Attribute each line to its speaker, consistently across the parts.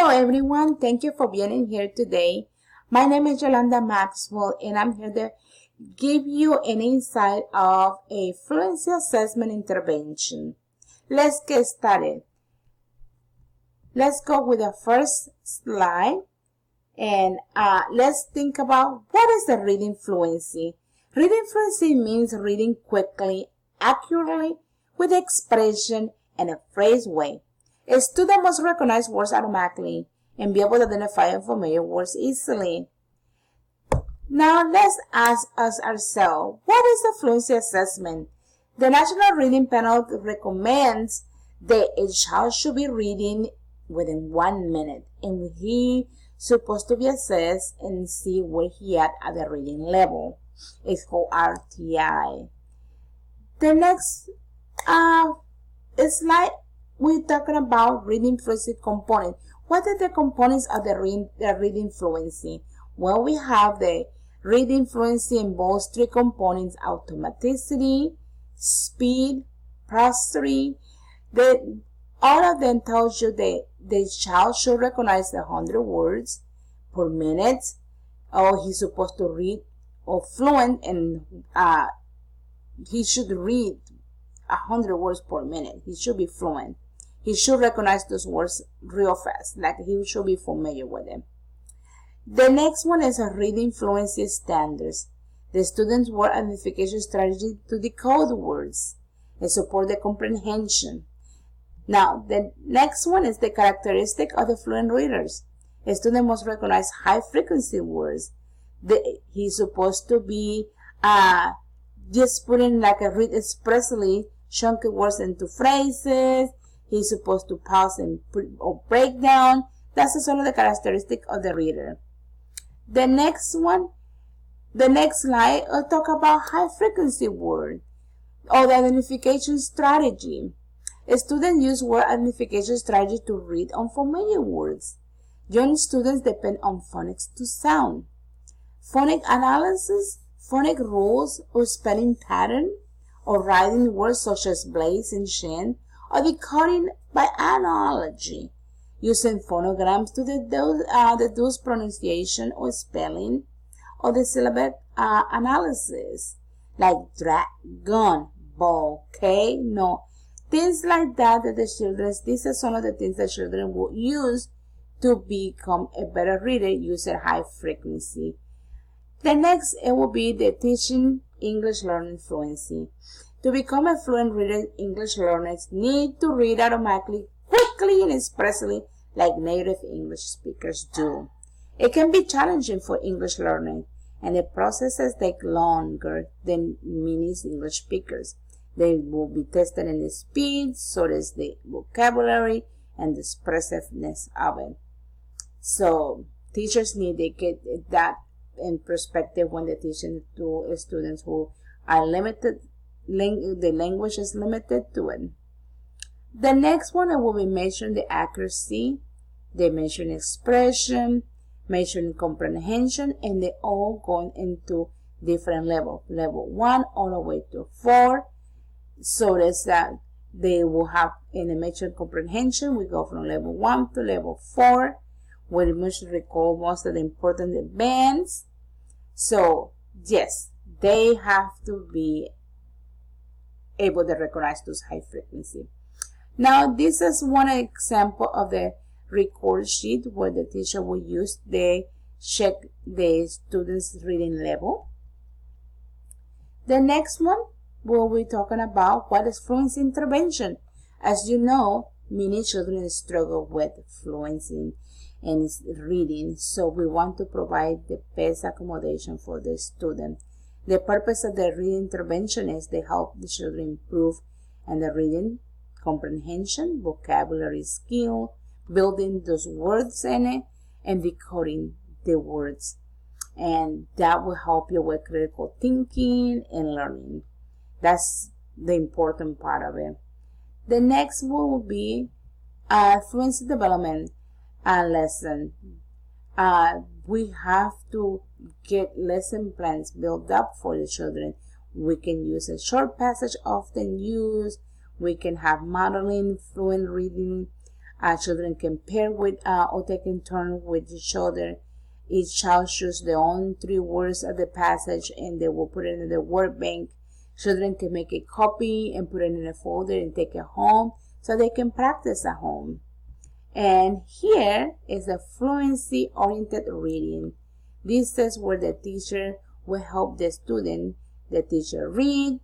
Speaker 1: Hello everyone, thank you for being in here today. My name is Yolanda Maxwell and I'm here to give you an insight of a fluency assessment intervention. Let's get started. Let's go with the first slide and let's think about what is the reading fluency. Reading fluency means reading quickly, accurately, with expression and a phrase way. A student must recognize words automatically and be able to identify unfamiliar words easily. Now let's ask us ourselves, what is the fluency assessment? The National Reading Panel recommends that a child should be reading within 1 minute, and he's supposed to be assessed and see where he at the reading level. It's called RTI. The next slide, we're talking about reading fluency component. What are the components of the reading fluency? Well, we have the reading fluency involves 3 components: automaticity, speed, prosody. All of them tells you that the child should recognize 100 words per minute, or he's supposed to read or fluent, and he should read 100 words per minute. He should be fluent. He should recognize those words real fast, like he should be familiar with them. The next one is a reading fluency standards. The student's word identification strategy to decode words and support the comprehension. Now, the next one is the characteristic of the fluent readers. A student must recognize high-frequency words. He's supposed to be just putting like a read expressly chunky words into phrases. He's supposed to pause and put or break down. That's sort of the characteristic of the reader. The next slide, will talk about high-frequency word or the identification strategy. A student use word identification strategy to read unfamiliar words. Young students depend on phonics to sound. Phonic analysis, phonic rules or spelling pattern, or writing words such as blaze and shin, or decoding by analogy, using phonograms to deduce pronunciation or spelling, or the syllabic analysis, like dragon, ball, no. Things like that these are some of the things that children will use to become a better reader using high frequency. The next, it will be the teaching English learning fluency. To become a fluent reader, English learners need to read automatically, quickly, and expressly like native English speakers do. It can be challenging for English learners, and the processes take longer than many English speakers. They will be tested in the speed, so as the vocabulary and the expressiveness of it. So teachers need to get that in perspective when they're teaching to students who are limited. The language is limited to it. The next one, I will be measuring the accuracy, the measuring expression, measuring comprehension, and they all going into different levels. Level 1 all the way to 4. So that's that they will have in the measuring comprehension, we go from level 1 to level 4, where we must recall most of the important events. So yes, they have to be able to recognize those high frequency. Now, this is one example of the record sheet where the teacher will use the check the students' reading level. The next one, we'll be talking about what is fluency intervention. As you know, many children struggle with fluency in reading, so we want to provide the best accommodation for the student. The purpose of the reading intervention is to help the children improve in the reading comprehension, vocabulary skill, building those words in it, and decoding the words. And that will help you with critical thinking and learning. That's the important part of it. The next one will be fluency development lesson. We have to get lesson plans built up for the children. We can use a short passage often used. We can have modeling, fluent reading Children can pair with or take in turn with each other. Each child chooses their own 3 words of the passage and they will put it in the word bank. Children can make a copy and put it in a folder and take it home so they can practice at home. And here is a fluency-oriented reading. This is where the teacher will help the student. The teacher read,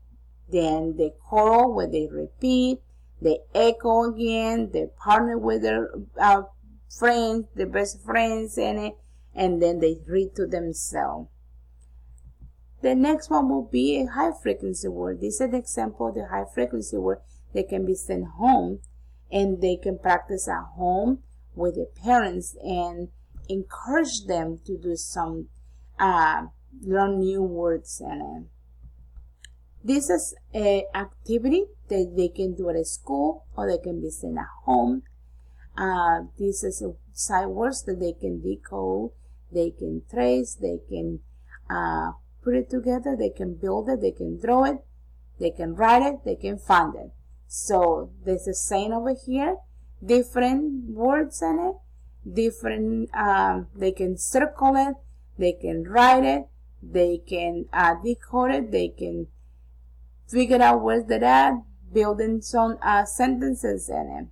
Speaker 1: then they choral where they repeat, they echo again, they partner with their friends, their best friends in it, and then they read to themselves. The next one will be a high frequency word. This is an example of the high frequency word. They can be sent home and they can practice at home with the parents and encourage them to do some learn new words in it. This is an activity that they can do at school or they can be sent at home. This is sight words that they can decode, they can trace, they can put it together, they can build it, they can draw it, they can write it, they can find it. So there's a saying over here, different words in it, different, they can circle it, they can write it, they can decode it, they can figure out words that are building some sentences in it.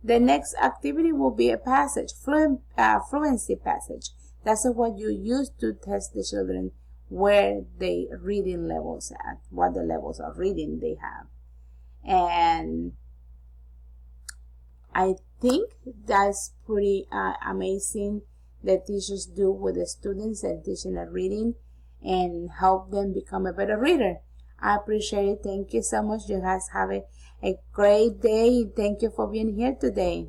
Speaker 1: The next activity will be a passage, fluency passage. That's what you use to test the children where the reading levels at, what the levels of reading they have. And I think that's pretty amazing that teachers do with the students and teaching a reading and help them become a better reader. I appreciate it. Thank you so much. You guys have a great day. Thank you for being here today.